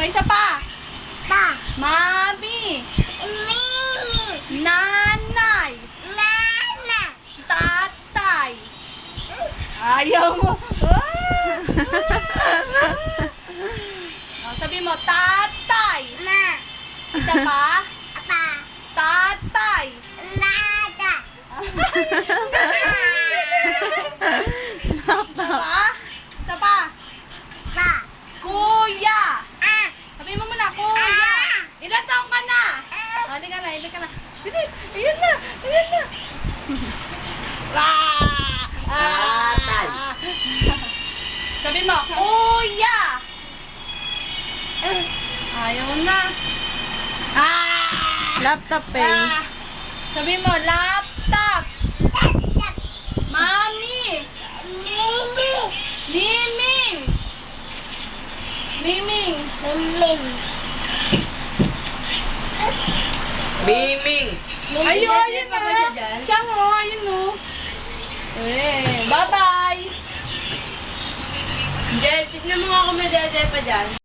isa pa. Ta. Mami. Mimi. Nanay. Nana. Tatay. Ayaw mo. Sabi mo, tatay. Ma. Isa pa. Apa. Tatay. Nada. Isa pa. Isa pa. Pa. Kuya. Ah. Sabi mo muna, kuya. Ilan taong ka na? Halika na, halika na. Bilis, ayun na, ayun na. Tatay. Sabi mo, kuya. Ayaw na. Laptop eh. Sabi mo, laptop. Mami. Mimi. Miming. Miming. Mim. Miming. Ayun, ayun na. Tiyan mo, ayun mo. Bye-bye. Tignan mo nga kung may dede pa dyan.